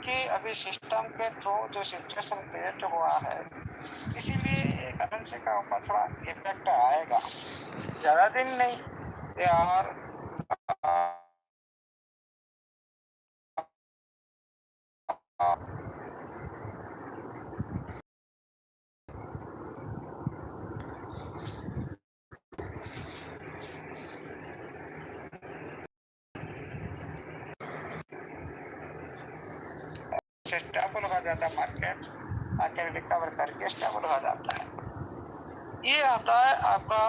कि अभी सिस्टम के थ्रू जो सिचुएशन क्रिएट हुआ है, इसीलिए करेंसी का ऊपर थोड़ा इफेक्ट आएगा, ज़्यादा दिन नहीं यार। स्टेबल हो जाता है मार्केट, मार्केट रिकवर करके स्टेबल हो जाता है। ये आता है आपका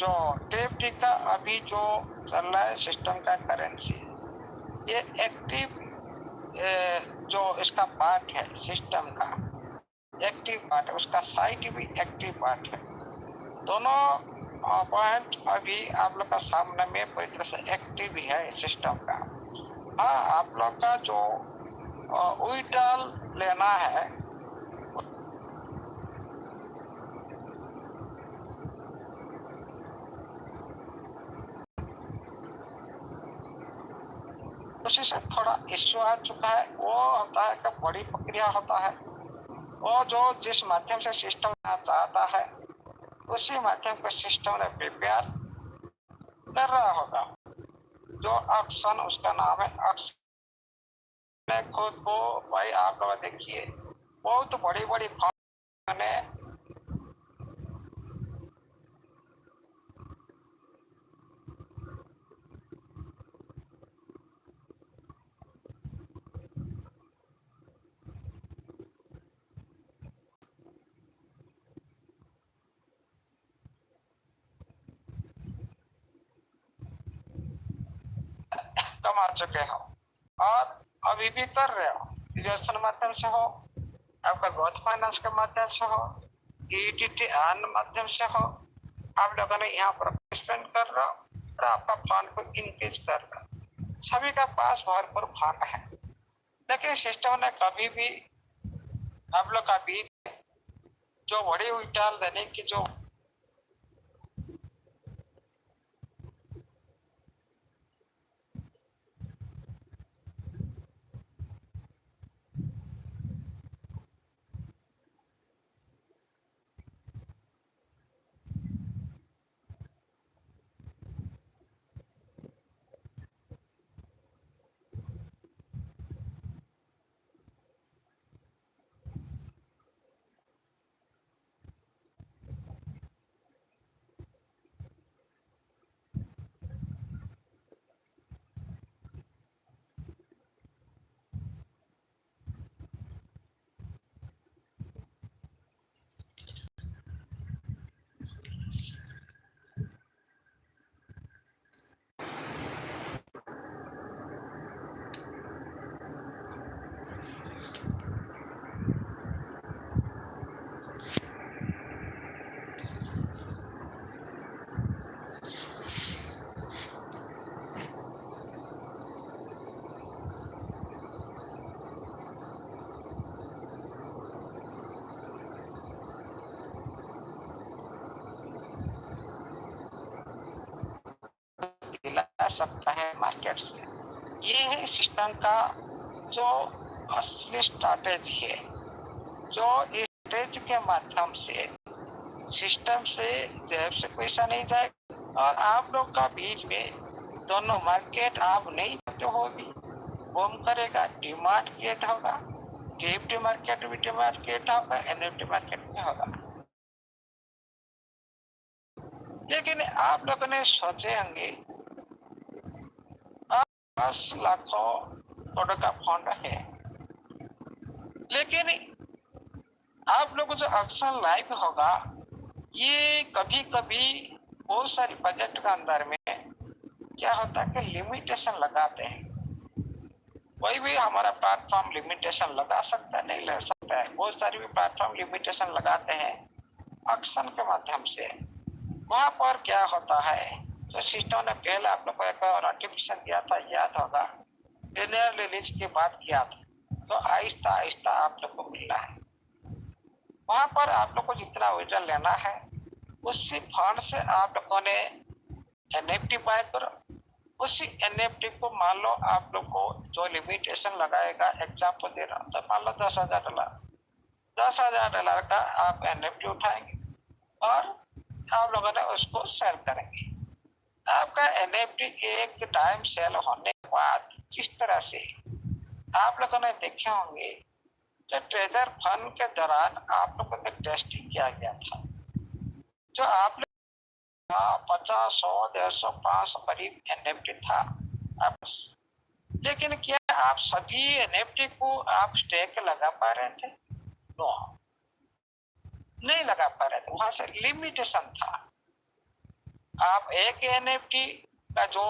जो टेप टी का अभी जो चल रहा है सिस्टम का करेंसी, ये एक्टिव जो इसका पार्ट है सिस्टम का, एक्टिव पार्ट है, उसका साइट भी एक्टिव पार्ट है। दोनों पॉइंट अभी आप लोग का सामने में पूरी तरह से एक्टिव है सिस्टम का। हाँ, आप लोग का जो विड्रॉल लेना है उसी से थोड़ा इश्यू आ चुका है। वो होता है कि बड़ी प्रक्रिया होता है, वो जो जिस माध्यम से सिस्टम चाहता है उसी माध्यम को सिस्टम ने प्रिपेयर कर रहा होगा। जो ऑक्शन उसका नाम है, ऑक्शन खुद को भाई आप लोग देखिए, बहुत बड़ी बड़ी फर्म ने कमा चुके हो और अभी भी कर रहे हो, रिजर्वेशन माध्यम से हो, आपका ग्रोथ फाइनेंस के माध्यम से हो, ईटीटी माध्यम से हो, आप लोगों ने यहाँ पर स्पेंड कर रहे हो और आपका फंड को इंक्रीज कर रहे हो। सभी का पास भरपूर फंड है, लेकिन सिस्टम ने कभी भी आप लोग का भी जो बड़ी विड्रॉल देने की जो दिला सकता है मार्केट से। ये है सिस्टम का जो असली स्ट्रैटेजी है, जो इस स्ट्रैटेजी के माध्यम से सिस्टम से जेब से पैसा नहीं जाएगा और आप लोग का बीच में दोनों मार्केट आप नहीं करते हो भी बूम करेगा, डिमांड क्रिएट होगा, टीएफटी मार्केट भी डिमांड क्रिएट होगा, एनएफटी मार्केट भी होगा। लेकिन आप लोगों ने सोचे होंगे 10 लाखों करोड़ का फंड है, लेकिन आप लोग जो ऑक्शन लाइव होगा, ये कभी कभी बहुत सारी बजट के अंदर में क्या होता है कि लिमिटेशन लगाते हैं। कोई भी हमारा प्लेटफॉर्म लिमिटेशन लगा सकता है, नहीं लगा सकता है। बहुत सारी भी प्लेटफॉर्म लिमिटेशन लगाते हैं ऑक्शन के माध्यम से। वहाँ पर क्या होता है, तो सिस्टम ने पहले आप लोग को एक नोटिफिकेशन दिया था, याद होगा, लिनियर रिलीज की बात किया था, तो आहिस्ता आहिस्ता आप लोग को मिल रहा है। वहाँ पर आप लोग को जितना विड्रॉल लेना है उसी फंड से आप लोगों ने एनएफटी बाय करो उसी एनएफटी को मान लो आप लोग को जो लिमिटेशन लगाएगा, एग्जाम्पल दे रहा हूँ, तो मान लो $10,000, $10,000 का आप एनएफटी उठाएंगे और आप लोगों ने उसको सेल करेंगे। आपका एनएफटी एक टाइम सेल होने के बाद जिस तरह से आप लोगों ने देखे होंगे, जो ट्रेजर फंड के दौरान आप लोगों का टेस्टिंग किया गया था, जो आप लोग 50, 100, 150, 500 करीब एनएफटी था आप, लेकिन क्या आप सभी एनएफटी को आप स्टेक लगा पा रहे थे? नो, नहीं लगा पा रहे थे, वहां से लिमिटेशन था। आप एक एनएफटी का जो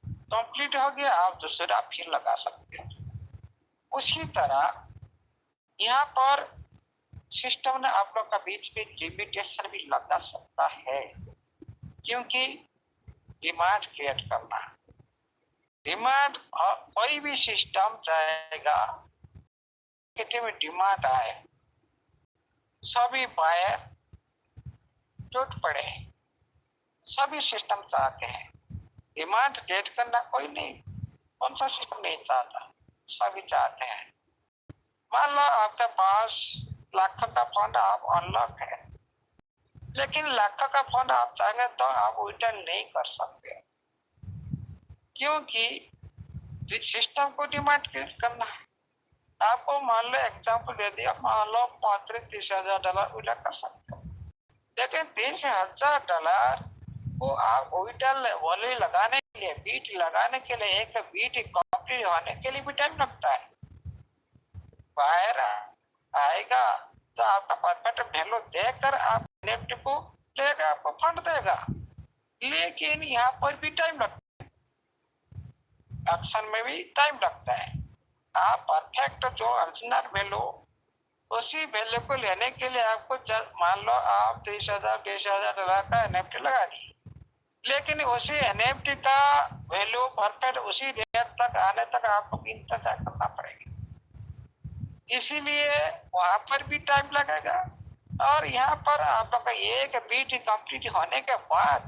कंप्लीट हो गया, आप दूसरा फिर लगा सकते हो। उसी तरह यहाँ पर सिस्टम ने आप लोग का बीच में लिमिटेशन भी लगा सकता है, क्योंकि डिमांड क्रिएट करना, डिमांड कोई भी सिस्टम चाहेगा में डिमांड आए, सभी बायर टूट पड़े, सभी सिस्टम चाहते हैं। डिमांड क्रिएट करना कोई नहीं, कौन सा सिस्टम नहीं चाहता, सभी चाहते हैं। मान लो आपके पास लाखों का फंड आप अनलॉक है, लेकिन लाखों का फंड आप चाहेंगे तो आप विड्रॉ नहीं कर सकते, क्योंकि सिस्टम को डिमांड क्रिएट करना है। आपको मान लो एग्जाम्पल दे दिया, मान लो $35,000 विड्रॉ कर सकते हो, लेकिन $30,000 को आप विड्रॉ वॉली लगाने के लिए, बीट लगाने के लिए, एक बीट कंप्लीट होने के लिए भी टाइम लगता है। बाहर आएगा तो आपका परफेक्ट वैल्यू देकर आप एनएफटी को लेगा, आपको फंड देगा, लेकिन यहाँ पर भी टाइम लगता है, ऑप्शन में भी टाइम लगता है। आप परफेक्ट जो ओरिजिनल वैल्यू, उसी वैल्यू को लेने के लिए आपको मान लो आप $30,000 का एनएफटी लगा दी, लेकिन उसी एनएफटी का वैल्यू परफेक्ट उसी रेट तक आने तक आपको इंतजार करना पड़ेगा, इसीलिए वहां पर भी टाइम लगेगा। और यहाँ पर आप लोग का एक बीट कंप्लीट होने के बाद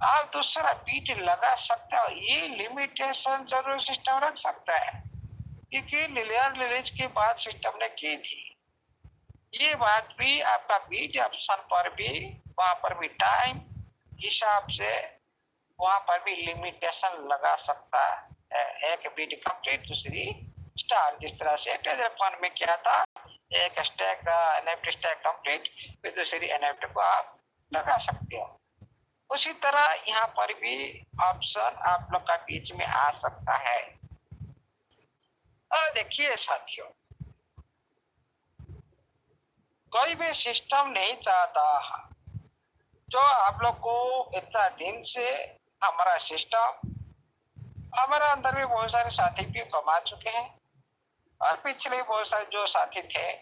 आप दूसरा बीट लगा सकते हो। ये लिमिटेशन जरूर सिस्टम रख सकता है, क्योंकि लेयर रिलीज की बात सिस्टम ने की थी। ये बात भी आपका बीट ऑप्शन पर भी, वहां पर भी टाइम हिसाब से वहां पर भी लिमिटेशन लगा सकता है। एक बीट कंप्लीट, दूसरी स्टार, जिस तरह से ट्रेजर फंड में क्या था, एक स्टैक एनएफटी स्टैक कंप्लीट, फिर दूसरी एनएफटी को आप लगा सकते हो। उसी तरह यहाँ पर भी ऑप्शन आप लोग का बीच में आ सकता है। और देखिए साथियों, कोई भी सिस्टम नहीं चाहता जो आप लोग को इतना दिन से हमारा सिस्टम, हमारे अंदर भी बहुत सारे साथी भी कमा चुके हैं, और पिछले बहुत सारे जो साथी थे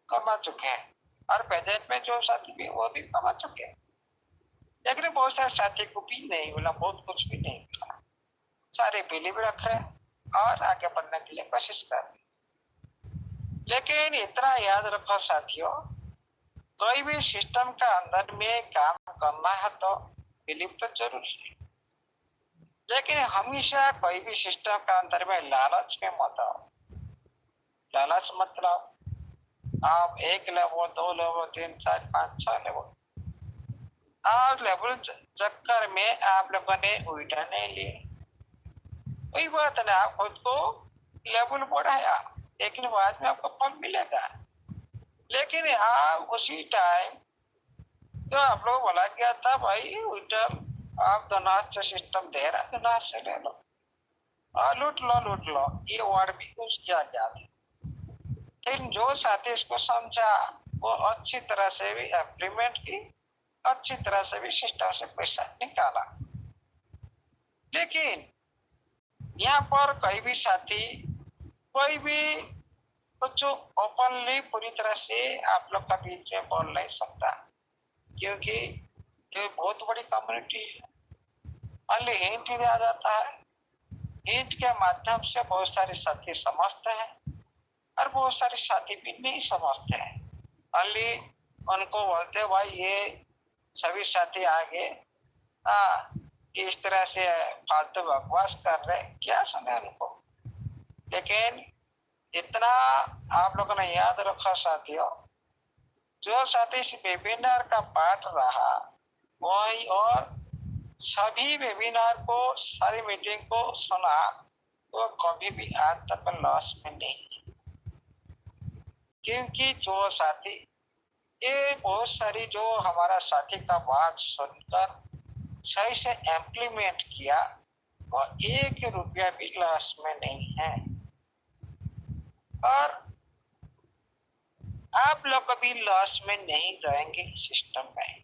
कमा चुके हैं, और प्रेजेंट में जो साथी भी वो भी कमा चुके हैं, लेकिन बहुत सारे साथी को भी नहीं मिला, बहुत कुछ भी नहीं मिला। सारे बिलीव रख रहे हैं और आगे बढ़ने के लिए कोशिश कर रहे हैं। लेकिन इतना याद रखो साथियों, कोई भी सिस्टम का अंदर में काम करना है तो बिलीव तो जरूरी है, लेकिन हमेशा कोई भी सिस्टम का अंदर में लालच में मत आओ। लालच मतलब आप 1 लेवल, 2 लेवल, 3, 4, 5, 6 लेवल, आप लेवल चक्कर में आप लोगों ने उल्टा नहीं लिए, कोई बात नहीं, आप खुद को लेवल बढ़ाया, लेकिन बाद में आपको फल मिलेगा। लेकिन आप उसी टाइम जो आप लोग बोला गया था भाई उल्टा आप दोनाथ से सिस्टम दे रहा, दोनाथ से ले लो और लूट लो, ये वर्ड भी यूज किया गया था। लेकिन जो साथी इसको समझा, वो अच्छी तरह से भी इम्प्लीमेंट की, अच्छी तरह से भी सिस्टम से पैसा निकाला। लेकिन यहाँ पर कोई भी साथी, कोई भी कुछ ओपनली पूरी तरह से आप लोग का बीच में बोल नहीं सकता, क्योंकि ये बहुत बड़ी कम्युनिटी है। ओनली हिंट ही दिया जाता है, हिंट के माध्यम से बहुत सारे साथी समझते हैं और बहुत सारे साथी भी नहीं समझते हैं। ओनली उनको बोलते भाई ये सभी साथी आगे कि इस तरह से फालतू बकवास कर रहे, क्या सुने उनको। लेकिन इतना आप लोगों ने याद रखा साथियों, जो साथी इस वेबिनार का पार्ट रहा वही और सभी वेबिनार को, सारी मीटिंग को सुना, वो कभी भी आज तक लॉस में नहीं। क्योंकि जो साथी ये बहुत सारी जो हमारा साथी का बात सुनकर सही से इम्प्लीमेंट किया, वो 1 रुपया भी लॉस में नहीं है। और आप लोग कभी लॉस में नहीं रहेंगे सिस्टम में,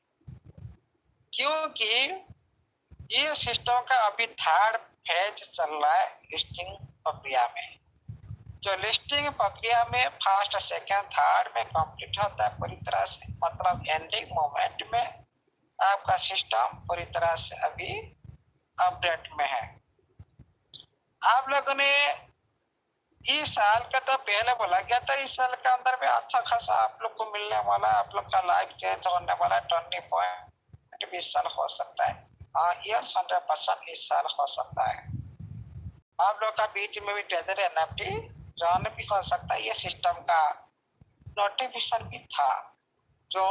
क्योंकि ये सिस्टम का अभी 3rd फेज चल रहा है लिस्टिंग प्रक्रिया में। जो लिस्टिंग प्रक्रिया में 1st, 2nd, 3rd में कंप्लीट होता है पूरी तरह से, मतलब एंडिंग मोमेंट में आपका सिस्टम पूरी तरह से अभी अपडेट में है। आप लोगों ने इस साल का तो पहले बोला गया था, इस साल के अंदर में अच्छा खासा आप लोग को मिलने वाला, आप लोग का लाइफ चेंज होने वाला, टर्निंग पॉइंट भी इस साल हो सकता है। ये 100% इस साल हो सकता है। आप लोग का बीच में भी ट्रेजर एनएफटी रन भी हो सकता है। ये सिस्टम का नोटिफिकेशन भी था, जो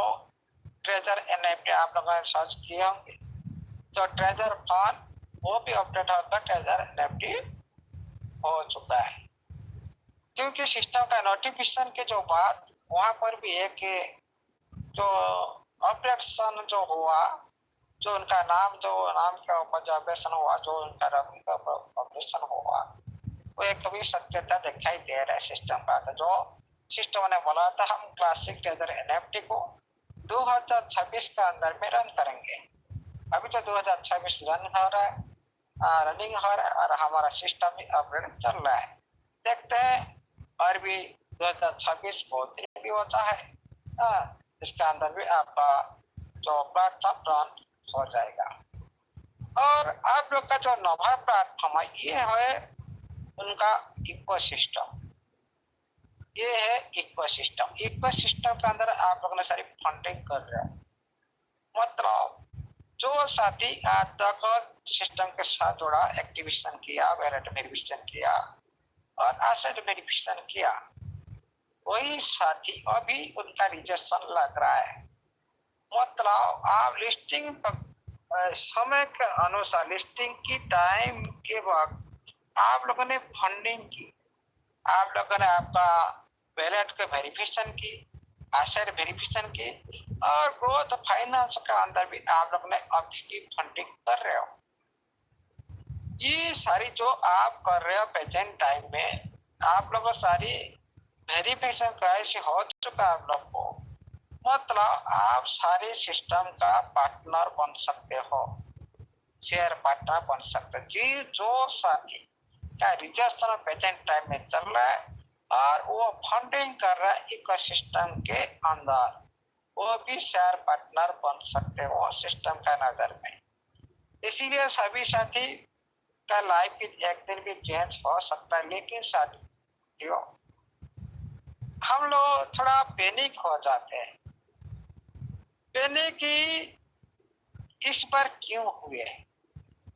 ट्रेजर एनएफटी आप लोगों ने सर्च किए होंगे, जो ट्रेजर फंड वो भी अपडेट होकर ट्रेजर एनएफटी हो चुका है। क्योंकि सिस्टम का नोटिफिकेशन के जो बाद वहां पर भी एक जो ऑपरेशन जो हुआ, जो उनका नाम, जो नाम का ऑपरेशन हुआ, जो उनका रवि का ऑपरेशन हुआ, वो एक कभी सत्यता दिखाई दे रहा है सिस्टम का। तो जो सिस्टम ने बोला था हम क्लासिक ट्रेजर एनएफटी को 2026 के अंदर में रन करेंगे, अभी तो 2026 रन हो रहा है, रनिंग हो रहा है, और हमारा सिस्टम भी अपग्रेड चल रहा है। देखते हैं और भी 2026 बहुत दिन भी होता है, इसके अंदर भी आपका जो प्लेटफॉर्म रन हो जाएगा। और आप लोग का जो नवा प्लेटफॉर्म है, ये है उनका इकोसिस्टम। ये है इकोसिस्टम। इकोसिस्टम के अंदर आप लोगों ने सारी फंडिंग कर रहे हैं, मतलब जो साथी आज तक सिस्टम के साथ जुड़ा, एक्टिवेशन किया, वैलेट वेरिफिकेशन किया और एसेट वेरिफिकेशन किया, वही साथी अभी उनका रजिस्ट्रेशन लग रहा है। मतलब आप लिस्टिंग समय के अनुसार, लिस्टिंग की टाइम के वक्त आप लोगों ने फंडिंग की, आप लोगों ने आपका वैलेट के वेरिफिकेशन की, एसेट वेरिफिकेशन की, और ग्रोथ फाइनेंस का अंदर भी आप लोग ने अभी की फंडिंग कर रहे हो। ये सारी जो आप कर रहे हो प्रेजेंट टाइम में, आप लोगों सारी वेरिफिकेशन कैसे हो चुका है आप लोग को, मतलब आप सारे सिस्टम का पार्टनर बन सकते हो, शेयर पार्टनर बन सकते हो। जी जो साथी का रजिस्ट्रेशन प्रेजेंट टाइम में चल रहा है और वो फंडिंग कर रहा है इकोसिस्टम के अंदर, वो भी शेयर पार्टनर बन सकते हो सिस्टम का नजर में। इसीलिए सभी साथी का लाइफ भी एक दिन भी चेंज हो सकता है। लेकिन साथियों, हम लोग थोड़ा पैनिक हो जाते हैं। पैनिक इस बार क्यों हुए,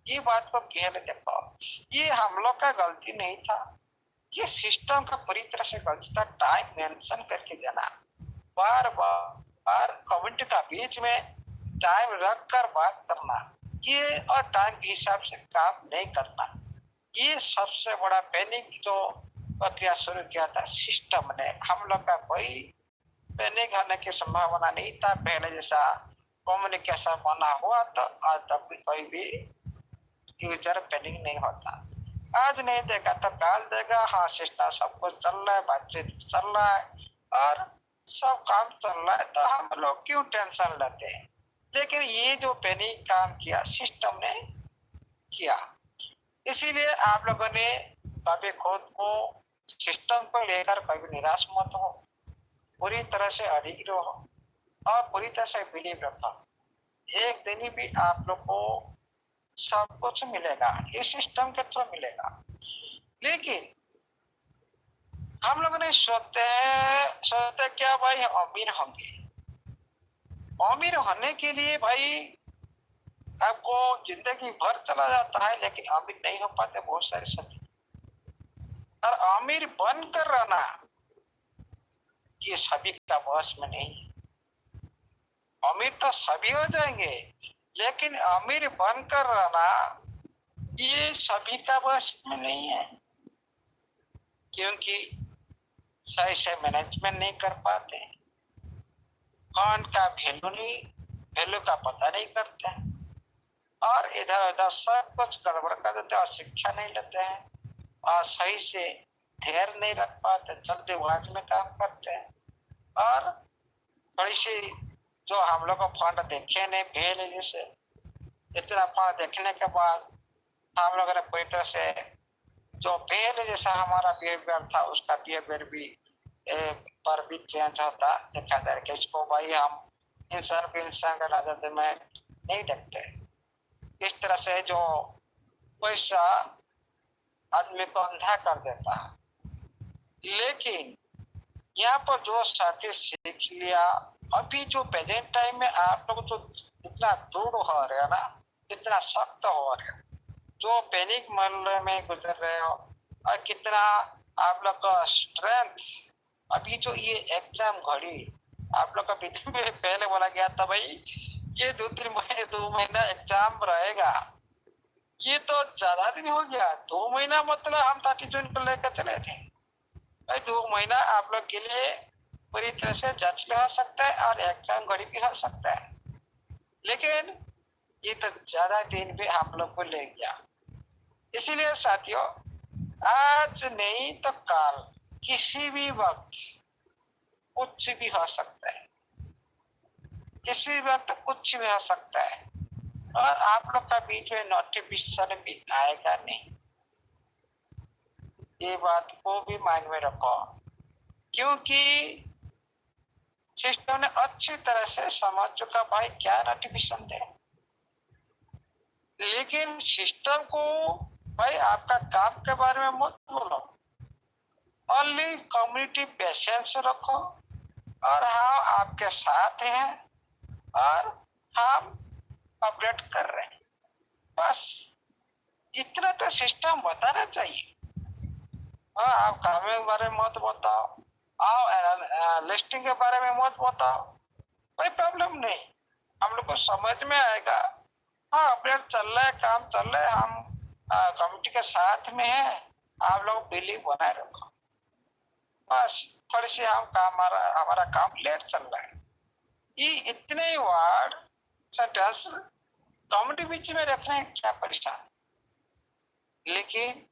ये बात को पहले देखो। ये हम लोग का गलती नहीं था, ये सिस्टम का पूरी तरह से गलती था। टाइम मेंशन करके देना, बार बार कमेंट का बीच में टाइम रख कर बात करना, ये और टाइम के हिसाब से काम नहीं करना, ये सबसे बड़ा पैनिक जो प्रक्रिया शुरू किया था सिस्टम ने। हम लोग का कोई पैनिक होने की संभावना नहीं था। पहले जैसा कम्युनिकेशन बना हुआ तो आज तक भी कोई भी यूजर पैनिक नहीं होता। आज नहीं देगा तो कल देगा। हाँ, सिस्टम सब कुछ चल रहा है, बातचीत चल रहा है और सब काम चल रहा है, तो हम लोग क्यों टेंशन लेते हैं। लेकिन ये जो पैनिक काम किया सिस्टम ने किया, इसीलिए आप लोगों ने कभी खुद को सिस्टम को लेकर कभी निराश मत हो, पूरी तरह से अडिग रहो और पूरी तरह से बिलीव रखो। एक दिन ही भी आप लोग को सब कुछ मिलेगा, इस सिस्टम के थ्रू मिलेगा। लेकिन हम लोगों ने सोचते क्या भाई अमीर होंगे। अमीर होने के लिए भाई आपको जिंदगी भर चला जाता है लेकिन अमीर नहीं हो पाते बहुत सारे साथी। और अमीर बनकर रहना ये सभी का बस में नहीं है। अमीर तो सभी हो जाएंगे लेकिन अमीर बनकर रहना ये सभी का बस में नहीं है, क्योंकि सही से मैनेजमेंट नहीं कर पाते, फंड का वैल्यू का पता नहीं करते हैं और इधर उधर सब कुछ गड़बड़ कर देते हैं और शिक्षा नहीं लेते हैं और सही से धैर्य नहीं रख पाते, जल्दीबाज में काम करते हैं। और थोड़ी सी जो हम लोग को फंड देखे नहीं भेल जैसे इतना फंड देखने के बाद हम लोगों ने पूरी तरह से जो पहले जैसा हमारा बिहेवियर था उसका बिहेवियर भी पर भी चेंज होता देखा जाए कि इसको भाई हम इंसान को इंसान का आदत में नहीं देखते। इस तरह से जो पैसा आदमी को अंधा कर देता है। लेकिन यहाँ पर जो साथी सीख लिया, अभी जो प्रेजेंट टाइम में आप लोग तो इतना दूर हो रहे हो ना, इतना सख्त हो रहे हो, जो पैनिक मोड में गुजर रहे हो और कितना आप लोग का स्ट्रेंथ, अभी जो ये एग्जाम घड़ी आप लोग का पहले बोला गया था भाई ये 2 महीना एग्जाम रहेगा, ये तो ज्यादा दिन हो गया। 2 महीना मतलब हम 30 जून को लेकर चले थे भाई, 2 महीना आप लोग के लिए पूरी तरह से जटिल हो सकता है और एग्जाम घड़ी भी हो सकता है, लेकिन ये तो ज्यादा दिन भी हम लोग को ले गया। इसीलिए साथियों आज नहीं तो कल किसी भी वक्त कुछ भी हो सकता है, किसी वक्त कुछ भी हो सकता है और आप लोग का बीच में नोटिफिकेशन भी आएगा नहीं, ये बात को भी माइंड में रखो, क्योंकि सिस्टम ने अच्छी तरह से समझ चुका भाई क्या नोटिफिकेशन दे। लेकिन सिस्टम को भाई आपका काम के बारे में मत बोलो, ओनली कम्युनिटी पेशेंस रखो और हम आपके साथ हैं और हम अपडेट कर रहे हैं, बस इतना तो सिस्टम बताना चाहिए। हाँ, आप काम के बारे में मत बताओ, आओ लिस्टिंग के बारे में मत बताओ, कोई प्रॉब्लम नहीं, हम लोग को समझ में आएगा। हाँ अपडेट चल रहा है, काम चल रहा है, हम कमिटी के साथ में है, आप लोग बिलीव बनाए रखो, बस थोड़ी सी हमारा काम लेट चल रहा है। ये इतने ही वर्ड सेंटेंस कमिटी बीच में रखने क्या परेशान, लेकिन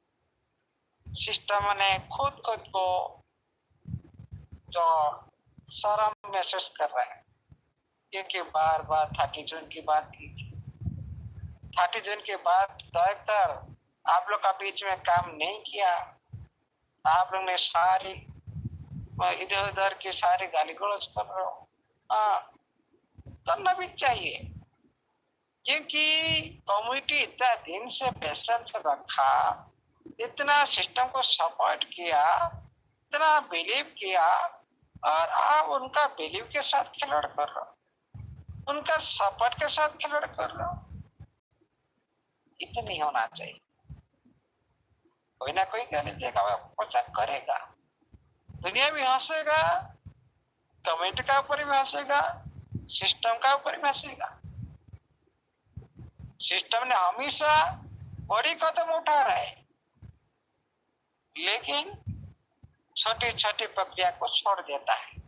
सिस्टम ने खुद को जो शर्म महसूस कर रहा है, क्योंकि बार बार 30 जून की बात की थी, 30 जून के बाद तय कर आप लोग का बीच में काम नहीं किया, आप लोग ने सारी इधर उधर की सारी गाली गलौज कर रहे हो। हाँ करना भी चाहिए, क्योंकि कम्युनिटी इतना दिन से पेशेंस रखा, इतना सिस्टम को सपोर्ट किया, इतना बिलीव किया और आप उनका बिलीव के साथ खिलवाड़ कर रहे हो, उनका सपोर्ट के साथ खिलवाड़ कर रहे हो। इतना नहीं होना चाहिए। कोई ना कोई गाली देगा, मजाक करेगा, दुनिया भी हंसेगा, कमेंट का ऊपर भी हंसेगा, सिस्टम का ऊपर भी हंसेगा। सिस्टम ने हमेशा बड़ी कदम उठा रहा है, लेकिन छोटी छोटी प्रक्रिया को छोड़ देता है।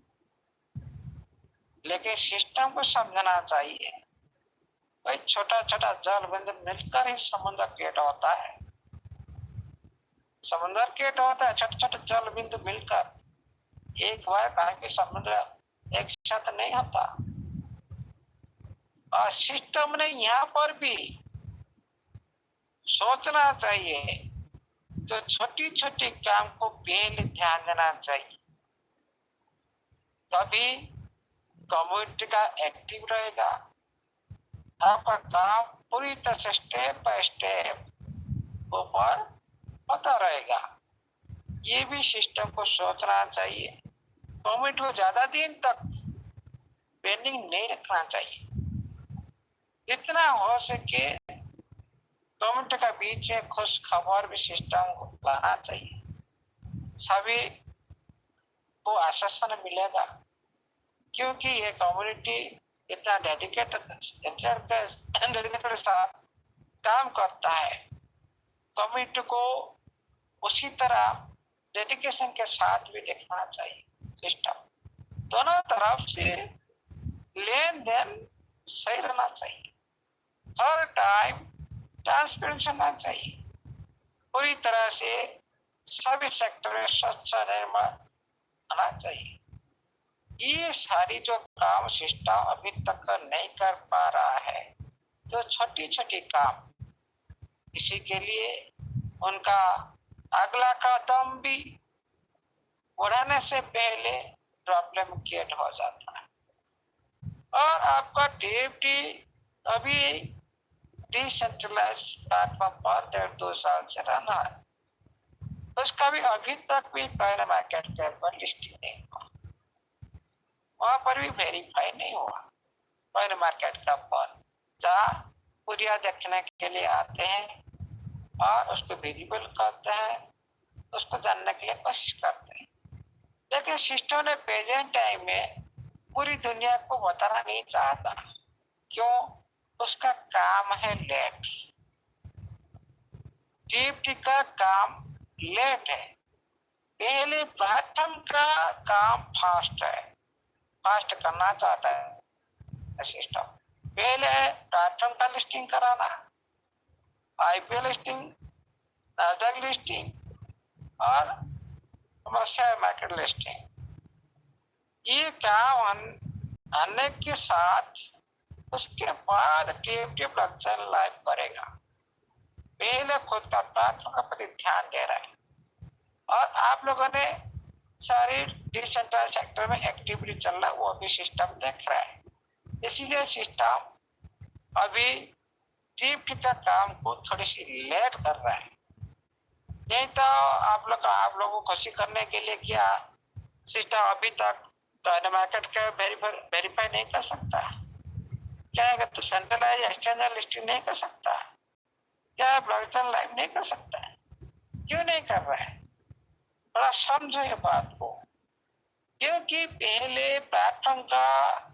लेकिन सिस्टम को समझना चाहिए भाई छोटा छोटा जल बिंदु मिलकर ही समुद्र क्रिएट होता है, समुद्र क्रिएट होता है छोटे छोटे जल बिंदु मिलकर, एक बार कहीं भी समुद्र एक साथ नहीं होता। और सिस्टम ने यहाँ पर भी सोचना चाहिए, तो छोटी छोटी काम को पहले ध्यान देना चाहिए, तभी कम्युनिटी का एक्टिव रहेगा, आपका काम पूरी तरह से स्टेप बाय स्टेप ऊपर पता रहेगा। ये भी सिस्टम को सोचना चाहिए, कम्युनिटी को ज्यादा दिन तक पेंडिंग नहीं रखना चाहिए। जितना हो सके कम्युनिटी के बीच में खुश खबर भी सिस्टम को लाना चाहिए। सभी को आश्वासन मिलेगा क्योंकि ये कम्युनिटी इतना डेडिकेटेड के साथ काम करता है। कम्युनिटी को उसी तरह डेडिकेशन के साथ भी देखना चाहिए। सिस्टम दोनों तरफ से लेन देन सही रहना चाहिए, हर टाइम ट्रांसपेरेंसी होना चाहिए, पूरी तरह से सभी सेक्टर में स्वच्छ निर्माण होना चाहिए। ये सारी जो काम सिस्टम अभी तक नहीं कर पा रहा है, जो छोटी छोटी काम, इसी के लिए उनका अगला कदम भी बढ़ाने से पहले प्रॉब्लम क्रिएट हो जाता है। और आपका टीएफटी अभी डिसेंट्रलाइज प्लेटफॉर्म पर 1.5-2 साल से रहना है, उसका भी अभी तक भी कॉइन मार्केट कैप पर लिस्टिंग नहीं हुआ, वहां पर भी वेरीफाई नहीं हुआ। कॉइन मार्केट कैप पर जहाँ पूरिया देखने के लिए आते हैं और उसको विजिबल करते हैं, उसको जानने के लिए कोशिश करते हैं, लेकिन सिस्टम ने प्रेजेंट टाइम में पूरी दुनिया को बताना नहीं चाहता। क्यों? उसका काम है लेट। टीएफटी का काम लेट है। पहले प्लेटफॉर्म का काम फास्ट है, फास्ट करना चाहता है सिस्टम। पहले प्लेटफॉर्म का लिस्टिंग कराना, आईपीओ लिस्टिंग, नास्डैक लिस्टिंग और शेयर मार्केट लिस्टिंग, ये काम आने के साथ उसके बाद टीएफटी ब्लॉकचेन लाइव करेगा। पहले खुद का प्लेटफॉर्म का प्रति ध्यान दे रहा है और आप लोगों ने सारी डिसेंट्रलाइज सेक्टर में एक्टिविटी चल रहा है, वो अभी सिस्टम देख रहा है। इसीलिए सिस्टम अभी टीएफटी का काम को थोड़ी सी लेट कर रहा है। नहीं तो आप लोगों को खुशी करने के लिए क्या सिस्टम अभी तक मार्केट का वेरीफाई नहीं कर सकता? क्या है तो सेंट्रलाइज एक्सचेंज लिस्टिंग नहीं कर सकता? क्या ब्लॉकचेन लाइव नहीं कर सकता? क्यों नहीं कर रहा है? बड़ा समझो ये बात को, क्योंकि पहले प्लेटफॉर्म का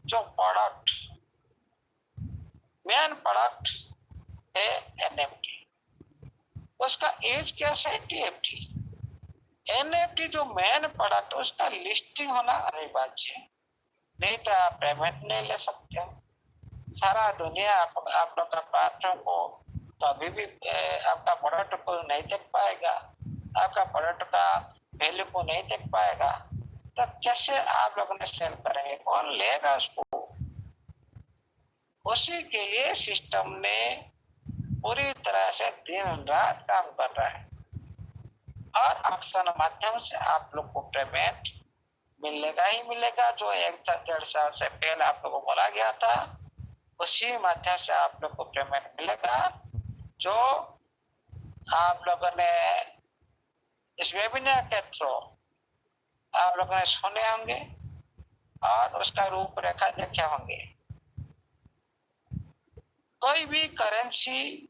जो प्रोडक्ट, मेन प्रोडक्ट है एनएफटी, उसका एज कैसे है टीएफटी। एनएफटी जो मेन प्रोडक्ट उसका लिस्टिंग होना अनिवार्य है, नहीं तो आप पेमेंट नहीं ले सकते हो। सारा दुनिया आप लोग का प्लेटफॉर्म को तो अभी भी आपका प्रोडक्ट को नहीं देख पाएगा, आपका प्रोडक्ट का वैल्यू को नहीं देख पाएगा, तो कैसे आप लोगों ने सेल करेंगे? कौन लेगा उसको? उसी के लिए सिस्टम ने पूरी तरह से दिन रात काम कर रहा है और ऑप्शन माध्यम से आप लोग को पेमेंट मिलेगा ही मिलेगा। जो 1-1.5 साल से पहले आप लोगों को बोला गया था, उसी माध्यम से आप लोग को पेमेंट मिलेगा, जो आप लोगों ने इस वेबिनार के थ्रू आप लोगों ने सुने होंगे और उसका रूपरेखा देखे होंगे। कोई भी करेंसी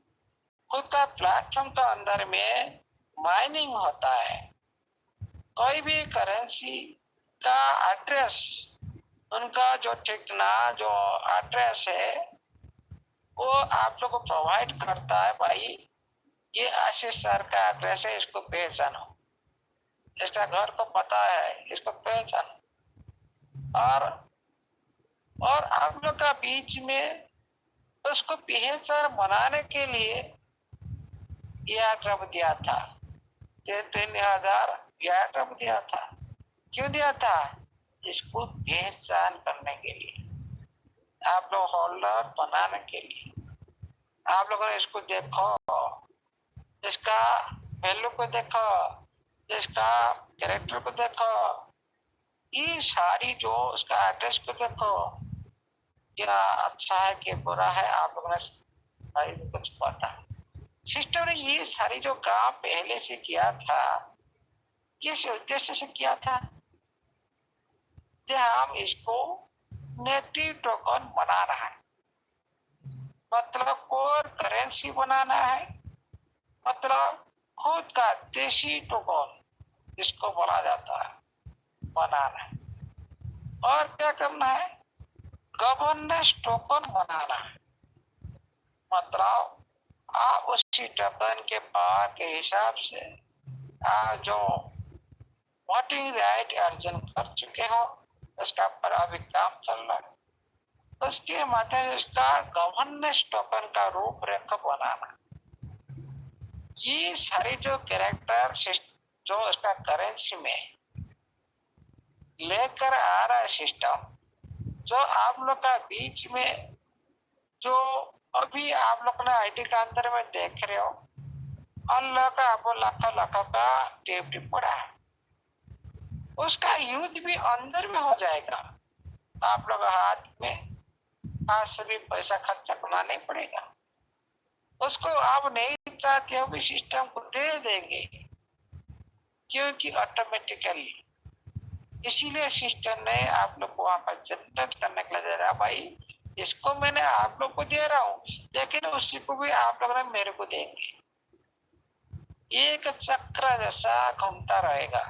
खुद का प्लेटफॉर्म का अंदर में माइनिंग होता है, कोई भी करेंसी का एड्रेस, उनका जो ठिकाना जो एड्रेस है वो आप लोग को प्रोवाइड करता है। भाई ये आशीष सर का एड्रेस है, इसको पहचानो, इसका घर को पता है, इसको पहचानो। और आप लोग का बीच में उसको पहचान बनाने के लिए यह ड्रब दिया था, 3,000 यह ड्रब दिया था। क्यों दिया था? इसको पहचान करने के लिए, आप लोग होल्डर बनाने के लिए। आप लोगों ने इसको देखो, इसका वैल्यू को देखो, इसका कैरेक्टर को देखो, ये सारी जो उसका एड्रेस को देखो, क्या अच्छा है कि बुरा है, आप लोगों ने सारी कुछ पता। सिस्टम ने ये सारी जो काम पहले से किया था, किस उद्देश्य से किया था कि हम इसको नेटिव टोकन बना रहा है। मतलब कोर करेंसी बनाना है, मतलब खुद का देशी टोकन जिसको बोला जाता है बनाना है। और क्या करना है, गवर्नेंस टोकन बनाना है। मतलब आप उसी टोकन के पावर के हिसाब से आप जो वोटिंग राइट अर्जन कर चुके हो उसका पर अभी काम चल रहा है, उसके माध्यम से उसका गवर्नेंस टोकन का रूपरेखा बनाना। ये सारे जो कैरेक्टर जो उसका करेंसी में लेकर आ रहा है सिस्टम, जो आप लोग का बीच में जो अभी आप लोग ने आईटी का अंदर में देख रहे हो, अल्लाह का आपको लाखों लाखों का टेप पड़ा है, उसका यूज भी अंदर में हो जाएगा। आप लोग हाथ में आज से भी पैसा खर्चा करना नहीं पड़ेगा, उसको आप नहीं चाहते हो भी सिस्टम को दे देंगे, क्योंकि ऑटोमेटिकली। इसीलिए सिस्टम ने आप लोग को वहां पर जनरेट करने के लिए दे रहा, भाई इसको मैंने आप लोग को दे रहा हूँ लेकिन उसी को भी आप लोग ने मेरे को देंगे। एक चक्र जैसा घूमता रहेगा।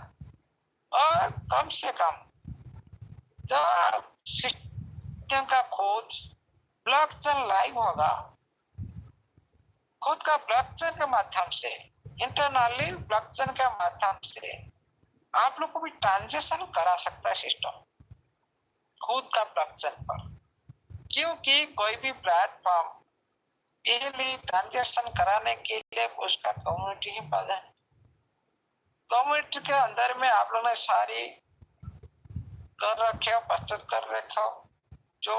और कम से कम जब सिस्टम का खोज ब्लॉकचेन लाइव होगा, खुद का ब्लॉकचेन के माध्यम से, इंटरनली ब्लॉकचेन के माध्यम से आप लोग को भी ट्रांजेक्शन करा सकता है सिस्टम खुद का ब्लॉकचेन पर। क्योंकि कोई भी प्लेटफॉर्म पहले ट्रांजेक्शन कराने के लिए उसका कम्युनिटी ही बना है। कम्युनिटी के अंदर में आप लोगों ने सारी कर रखे हो, प्रस्तुत कर रखे हो, जो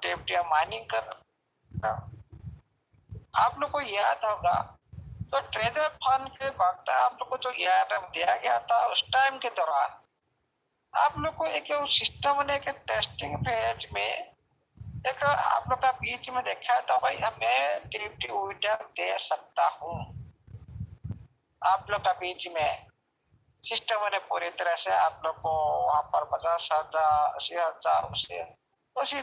टेप्टिया माइनिंग कर आप लोग को याद होगा तो ट्रेजर फंड के वक्त आप लोग को जो ARM दिया गया था उस टाइम के दौरान आप लोग को एक सिस्टम ने एक टेस्टिंग फेज में एक आप लोग का बीच में देखा था, भाई हमें टीपी विड्रॉल दे सकता हूँ। आप लोग का बीच में सिस्टम ने पूरी तरह से आप लोग को वहां पर 50,000 80,000 उसी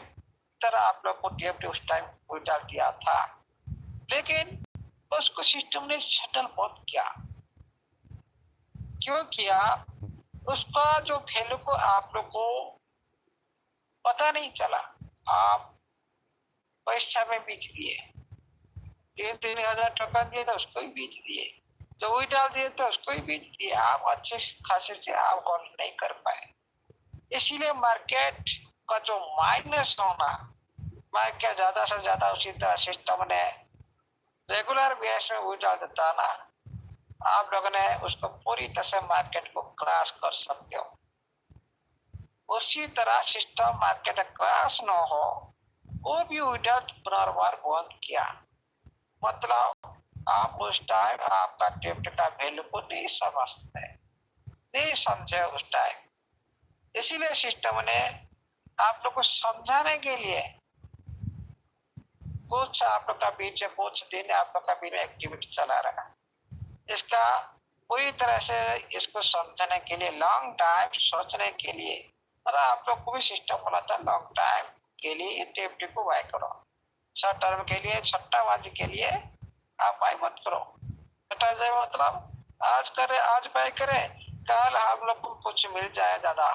तरह आप लोग को टीएफटी उस टाइम विड्रॉल दिया था, लेकिन उसको सिस्टम ने शटल बहुत किया। क्यों किया? उसका जो वैल्यू को आप लोग को पता नहीं चला, आप पैसा में बेच दिए, 3-3 हजार टोकन दिए तो उसको ही बेच दिए, जो वही डाल दिए तो उसको ही बेच दिए, आप अच्छे खासे से आप होल्ड नहीं कर पाए। इसीलिए मार्केट का जो माइनस होना, मार्केट ज्यादा से ज्यादा उसी तरह सिस्टम ने रेगुलर बेस में वही डाल देता ना, आप लोगों ने उसको पूरी तरह से मार्केट को क्रैश कर सकते हो। उसी तरह सिस्टम मार्केट क्रैश न हो वो भी विड्रॉल पुनर्वार बंद किया। मतलब आप उस टाइम आपका टेप्ट का वैल्यू को नहीं समझते, नहीं समझे उस टाइम। इसीलिए सिस्टम ने आप लोग को समझाने के लिए कुछ आप लोग का बीच में कुछ दिन आप लोग का बीच में एक्टिविटी चला रहा। इसका पूरी तरह से इसको समझने के लिए लॉन्ग टाइम सोचने के लिए, और आप लोग को भी सिस्टम बोला था लॉन्ग टाइम के लिए टेप्टी को बाय करो, शॉर्ट टर्म के लिए सट्टाबाजी के लिए आप बाय मत करो। सट्टाबाजी मतलब आज करे आज बाय करे, कल आप लोग को कुछ मिल जाए ज्यादा,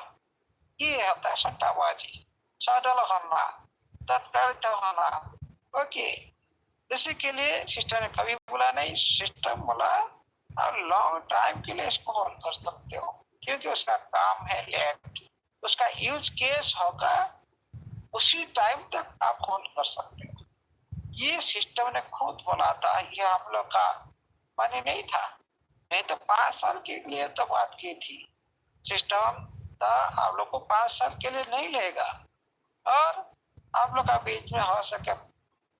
ये होता है सट्टाबाजी। सटल होना, तत्काल होना, ओके। इसी के लिए सिस्टम ने कभी बोला नहीं, सिस्टम बोला आप लॉन्ग टाइम के लिए इसको होल्ड कर सकते हो, क्योंकि उसका काम है लेफ्ट, उसका यूज केस होगा उसी टाइम तक आप होल्ड कर सकते हो। ये सिस्टम ने खुद बोला था, ये हम लोग का माने नहीं था, नहीं तो 5 साल के लिए तो बात की थी सिस्टम था, आप लोग को 5 साल के लिए नहीं लेगा, और आप लोग का बीच में हो सके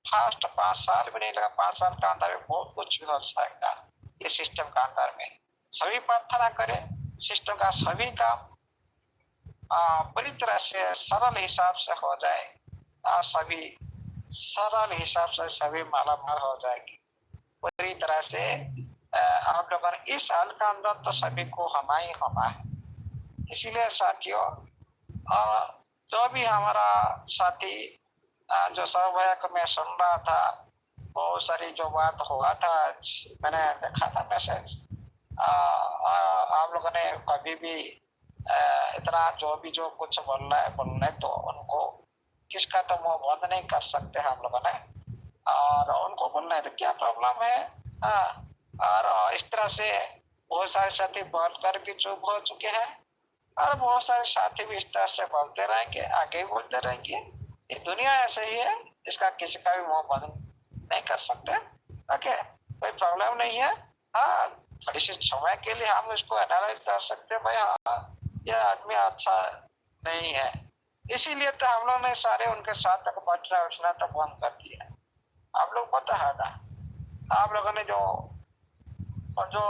फास्ट 5 साल भी नहीं लगा, 5 साल का अंदर में बहुत कुछ भी हो सकता है। ये सिस्टम का अंदर में सभी प्रार्थना करें, सिस्टम का सभी काम पूरी तरह से सरल हिसाब से हो जाए, सभी सरल हिसाब से सभी मालामाल हो जाएगी पूरी तरह से। आप लोगों ने इस साल का अंदर तो सभी को होना ही होना है। इसीलिए साथियों, जो भी हमारा साथी जो सब है कि मैं सुन रहा था, बहुत सारी जो बात हुआ था आज, मैंने देखा था मैसेज। आप लोगों ने कभी भी इतना जो भी जो कुछ बोलना है बोलने तो उनको, किसका तो मुंह बंद नहीं कर सकते हम लोगों ने, और उनको बोलना है तो क्या प्रॉब्लम है। हाँ, और इस तरह से बहुत सारे साथी बोल कर भी चुप हो चुके हैं, और बहुत सारे साथी भी इस तरह से बोलते रहेंगे, आगे भी बोलते रहेंगे। ये दुनिया ऐसे ही है, इसका किसी का भी मुंह बंद नहीं कर सकते। ओके, कोई प्रॉब्लम नहीं है। हाँ, थोड़ी सी समय के लिए हम इसको एनालाइज कर सकते हैं, भाई हाँ यह आदमी अच्छा नहीं है, इसीलिए तो हम लोग ने सारे उनके साथ तक बैठना उठना तक बंद कर दिया। आप लोग पता है ना, आप लोगों ने जो और जो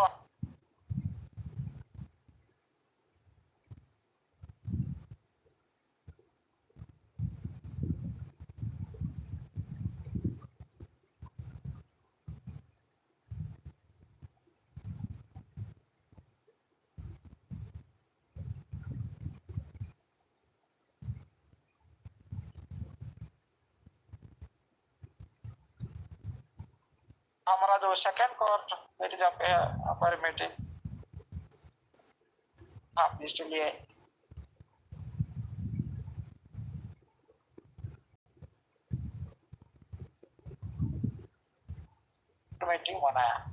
हमारा जो सेकंड कोर्ट मेरी जब पे है हमारी मीटिंग, आप इसलिए मीटिंग बनाया।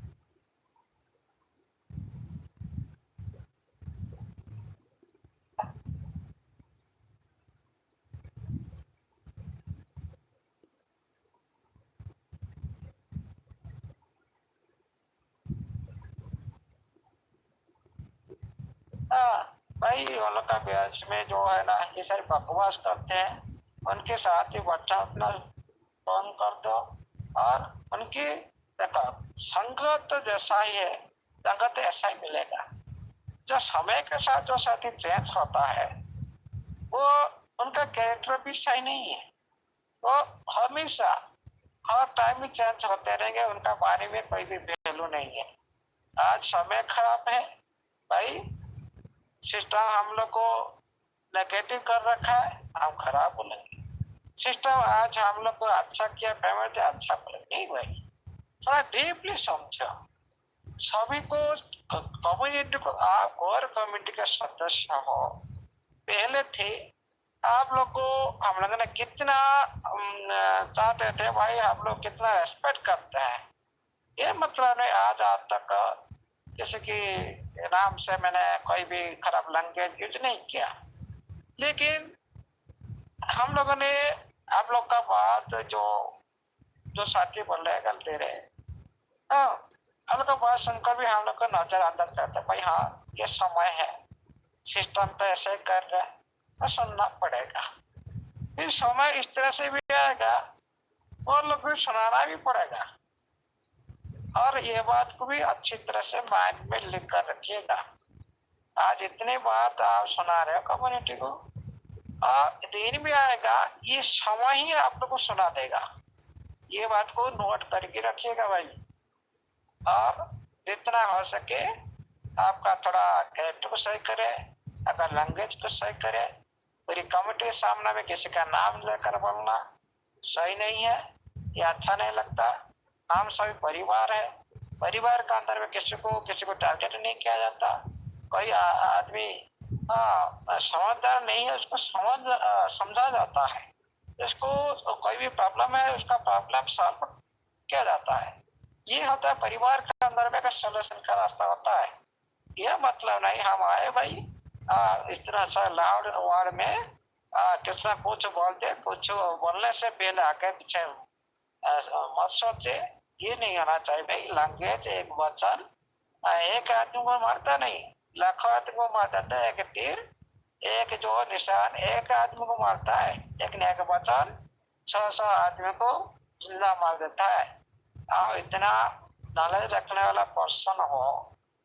हाँ भाई, वो लोग का ब्याज में जो है ना ये सारी बकवास करते हैं, उनके साथ ही बैठना अपना बंद कर दो। और उनकी देखो, संगत जैसा ही है, संगत ऐसा ही मिलेगा। जो समय के साथ जो साथी चेंज होता है, वो उनका कैरेक्टर भी सही नहीं है। वो हमेशा हर टाइम भी चेंज होते रहेंगे, उनका बारे में कोई भी वैल्यू नहीं है। आज समय खराब है भाई, सिस्टम हम लोग को नेगेटिव कर रखा है, हम खराब बोलेंगे। सिस्टम आज हम लोग को अच्छा किया, पेमेंट अच्छा बोलेंगे नहीं भाई। थोड़ा डीपली समझो सभी को, कम्युनिटी को। आप और कम्युनिटी का सदस्य हो, पहले थे आप लोग को हम लोग ने कितना चाहते थे भाई, हम लोग कितना रेस्पेक्ट करते हैं। ये मतलब नहीं आज आज तक किसी की नाम से मैंने कोई भी खराब लैंग्वेज यूज नहीं किया, लेकिन हम लोगों ने आप लोग का बात जो जो साथी बोल रहे हैं गलत दे रहे, हाँ, हम लोग का बात सुनकर भी हम लोग को नजर अंदर करते भाई हाँ ये समय है, सिस्टम तो ऐसे ही कर रहा है, तो सुनना पड़ेगा। फिर समय इस तरह से भी आएगा, और लोग को सुनाना भी पड़ेगा। और ये बात को भी अच्छी तरह से माइंड में लिख कर रखिएगा। आज इतनी बात आप सुना रहे हो कम्युनिटी को, और दिन भी आएगा ये समय ही आप लोग को सुना देगा। ये बात को नोट करके रखिएगा भाई। और जितना हो सके आपका थोड़ा कैरेक्टर को सही करे, अगर लैंग्वेज को सही करे। पूरी कम्युनिटी के सामने में किसी का नाम लेकर बोलना सही नहीं है, ये अच्छा नहीं लगता। हम सभी परिवार है, परिवार का अंदर में किसी को टारगेट नहीं किया जाता। कोई आदमी समझदार नहीं है, उसको समझा जाता है। उसको कोई भी प्रॉब्लम है, उसका प्रॉब्लम सॉल्व किया जाता है। ये होता है परिवार के अंदर में सोल्यूशन का रास्ता होता है। यह मतलब नहीं हम आए भाई इस तरह से लाउड वार्ड में किस तरह कुछ बोल दे, कुछ बोलने से पहले आगे पीछे मत सोचे। ये नहीं होना चाहिए भाई। लैंग्वेज एक वचन एक आदमी को मारता नहीं, लाखों आदमी को मार देता है। एक तीर एक जो निशान एक आदमी को मारता है, लेकिन एक वचन 100 आदमी को जिंदा मार देता है। आप इतना नॉलेज रखने वाला पर्सन हो,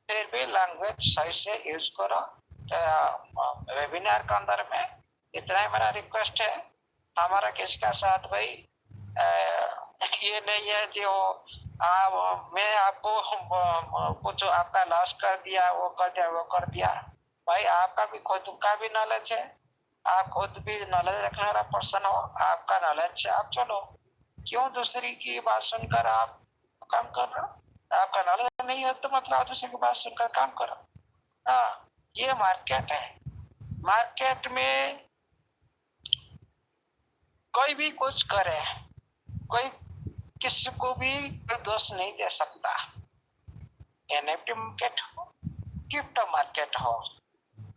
फिर भी लैंग्वेज सही से यूज करो। वेबिनार के अंदर में इतना ही मेरा रिक्वेस्ट है। हमारा किसी का साथ भाई ये नहीं है जो मैं आपको कुछ आपका लॉस कर दिया, वो कर दिया, वो कर दिया। भाई आपका भी खुद का भी नॉलेज है, आप खुद भी नॉलेज रखने वाला पर्सन हो, आपका नॉलेज से आप चलो। क्यों दूसरी की बात सुनकर आप काम कर रहे हो? आपका नॉलेज नहीं है तो मतलब आप दूसरी की बात सुनकर काम करो। हाँ, ये मार्केट है। मार्केट में कोई भी कुछ करे, कोई किसी को भी कोई दोष नहीं दे सकता। एनएफटी मार्केट हो, क्रिप्टो मार्केट हो,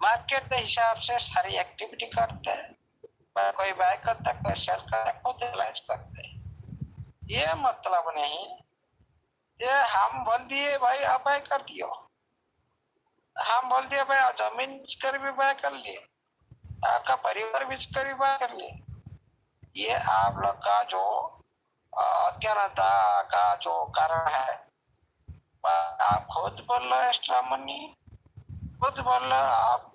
मार्केट के हिसाब से सारी एक्टिविटी करते हैं। कोई बाय करता है, कोई सेल करता है, कोई एनालाइज करते हैं। ये मतलब नहीं ये हम बोल दिए भाई आप बाय कर दियो, हम बोल दिए भाई जमीन कर भी बाय कर लिए, आपका परिवार बेच कर भी बाय कर लिए। ये आप लोग का जो अज्ञानता का जो कारण है। आप खुद बोल रहे एक्स्ट्रा मनी, खुद बोल रहे आप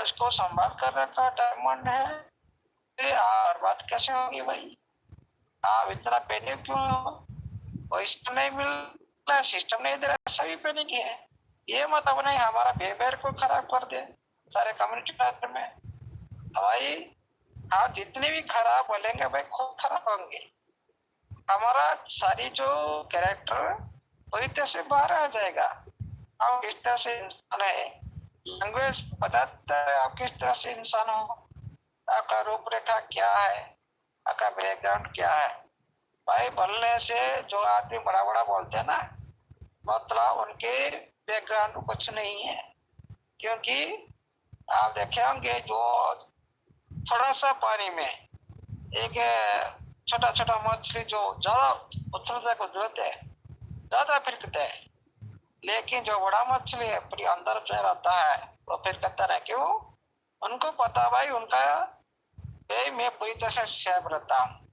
इसको संभाल कर रखा डायमंड है, और बात कैसे होगी भाई? आप इतना पैनिक क्यों हो? पैसा नहीं मिल रहा, सिस्टम नहीं दे रहा, सभी पैनिक है। ये मतलब नहीं हमारा बिहेवियर को खराब कर दे सारे कम्युनिटी में। भाई आप जितने भी खराब बोलेंगे भाई खुद खराब होंगे। हमारा सारी जो कैरेक्टर पूरी तरह से बाहर आ जाएगा। हम किस तरह से इंसान है, लैंग्वेज बताता है आप किस तरह से इंसान हो, आपका रूपरेखा क्या है, आपका बैकग्राउंड क्या है। भाई बोलने से जो आदमी बड़ा बड़ा बोलते हैं ना, मतलब उनके बैकग्राउंड कुछ नहीं है। क्योंकि आप देखे होंगे जो थोड़ा सा पानी में एक छोटा छोटा मछली जो ज्यादा उछलता है, कुदरत है, ज्यादा फिरकता है, लेकिन जो बड़ा मछली है पूरी अंदर में रहता है वो फिर कहता है। क्यों? उनको पता भाई उनका भाई मैं पूरी तरह से सेफ रहता हूँ।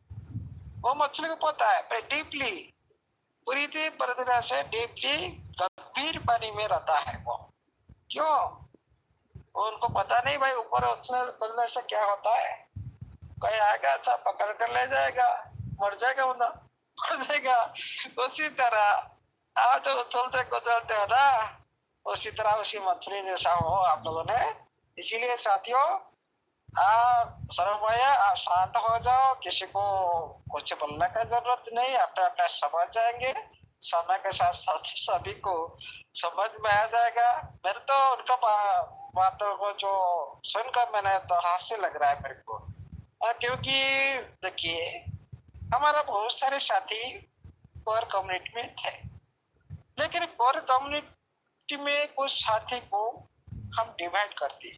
वो मछली को पता है पर डीपली पूरी तरह से डीपली गंभीर पानी में रहता है वो। क्यों? उनको पता नहीं भाई ऊपर उछलने बदलने से क्या होता है। कोई आएगा अच्छा पकड़ कर ले जाएगा, मर जाएगा बंदा, मर जाएगा। उसी तरह आप जो उछलते कुचलते हो ना, उसी तरह उसी मछली जैसा हो आप लोगों ने। इसीलिए साथियों आप सर्वमय आप शांत हो जाओ, किसी को कुछ बोलने की जरूरत नहीं, अपने अपने समझ जाएंगे। समय के साथ साथ सभी को समझ में आ जाएगा। मेरे तो उनका बातों को जो सुनकर मैंने तो हंसी लग रहा है मेरे को। क्योंकि देखिए हमारा बहुत सारे साथी कोर कम्युनिटी में थे, लेकिन कोर कम्युनिटी में कुछ साथी को हम डिवाइड करते,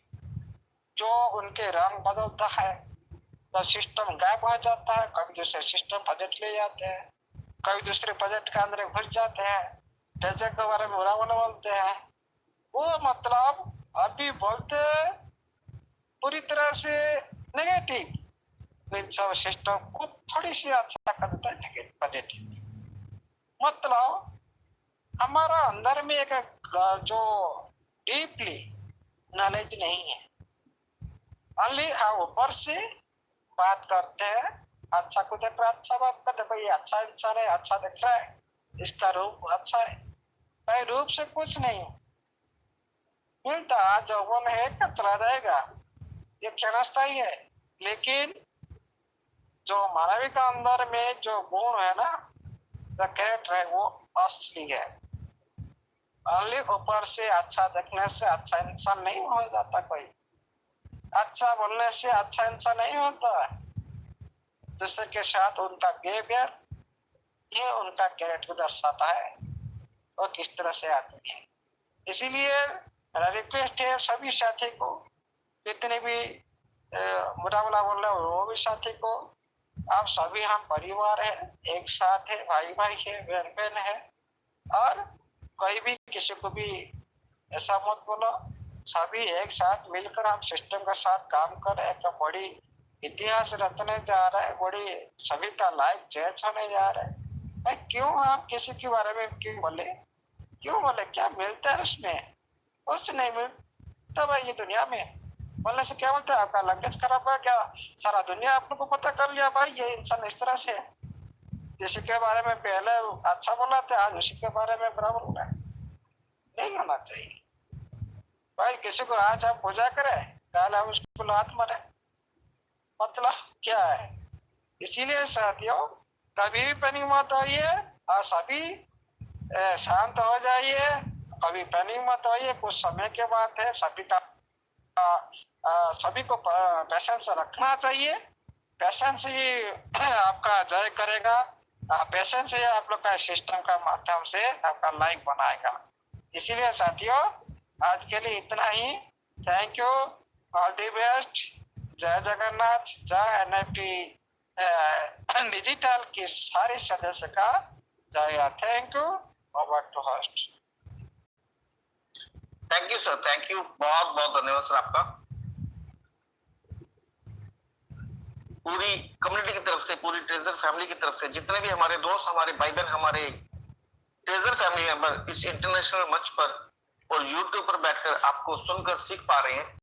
जो उनके रंग बदलता है तो सिस्टम गायब हो जाता है, कभी दूसरे सिस्टम बजट ले जाते हैं, कभी दूसरे बजट के अंदर घुस जाते हैं, पैसे के बारे में बुरा बुरा बोलते हैं। वो मतलब अभी बोलते पूरी तरह से नेगेटिव, सब सिस्टम को थोड़ी सी अच्छा कर देता है नेगेटिव पॉजिटिव। मतलब हमारा अंदर में एक जो डीपली नॉलेज नहीं है, ओनली हम ऊपर से बात करते हैं, अच्छा को देख रहा अच्छा बात करते भाई अच्छा इंसान है, अच्छा दिख रहा है, इसका रूप अच्छा है। भाई रूप से कुछ नहीं मिलता, जौवन है क्या चला जाएगा, ये क्षणस्थायी है। लेकिन जो मानवी का अंदर में जो गुण है ना, द कैरेक्टर है, वो असली है। ओनली ऊपर से अच्छा देखने से अच्छा इंसान नहीं हो जाता कोई, अच्छा बोलने से अच्छा इंसान नहीं होता। दूसरे के साथ उनका बिहेवियर ये उनका कैरेक्टर दर्शाता है वो किस तरह से आदमी है। इसीलिए मेरा रिक्वेस्ट है सभी साथी को, जितने भी मुकाबला बोल रहे हो वो भी साथी को, आप सभी हम परिवार है, एक साथ है, भाई भाई है, बहन बहन है। और कोई भी किसी को भी ऐसा मत बोलो, सभी एक साथ मिलकर हम सिस्टम के साथ काम कर एक बड़ी इतिहास रचने जा रहा है, बड़ी सभी का लाइफ चेंज होने जा रहा है। भाई क्यों आप किसी के बारे में क्यों बोले, क्यों बोले? क्या मिलता है उसमें? कुछ नहीं मिलता भाई ये दुनिया में। बोलने से क्या बोलता है? आपका लैंग्वेज खराब है क्या? सारा दुनिया आप लोग को पता कर लिया भाई ये इंसान इस तरह से है, किसी के बारे में पहले अच्छा बोला था आज उसी के बारे में बुरा बोल रहा है। नहीं होना चाहिए भाई। किसी को आज आप पूजा करें, कल हम उसको लात मारे, मतलब क्या है। इसीलिए साथियों कभी भी पैनिक मत होइए और सभी शांत हो जाइए। कभी पैनिक मत होइए, कुछ समय के बाद है, सभी को पेशेंस रखना चाहिए। पेशेंस ही आपका जय करेगा। पेशेंस ही आप लोग का सिस्टम का माध्यम से आपका लाइफ बनाएगा। इसीलिए साथियों आज के लिए इतना ही। Thank you, all the best. जय जगन्नाथ, जय एनएफटी डिजिटल के सारे सदस्य का जय। Thank you. Over to host. Thank you sir, thank you, बहुत बहुत धन्यवाद सर आपका। पूरी कम्युनिटी की तरफ से, पूरी ट्रेजर फैमिली की तरफ से, जितने भी हमारे दोस्त, हमारे भाई बहन, हमारे ट्रेजर फैमिली मेंबर इस इंटरनेशनल मंच पर और यूट्यूब पर बैठकर आपको सुनकर सीख पा रहे हैं,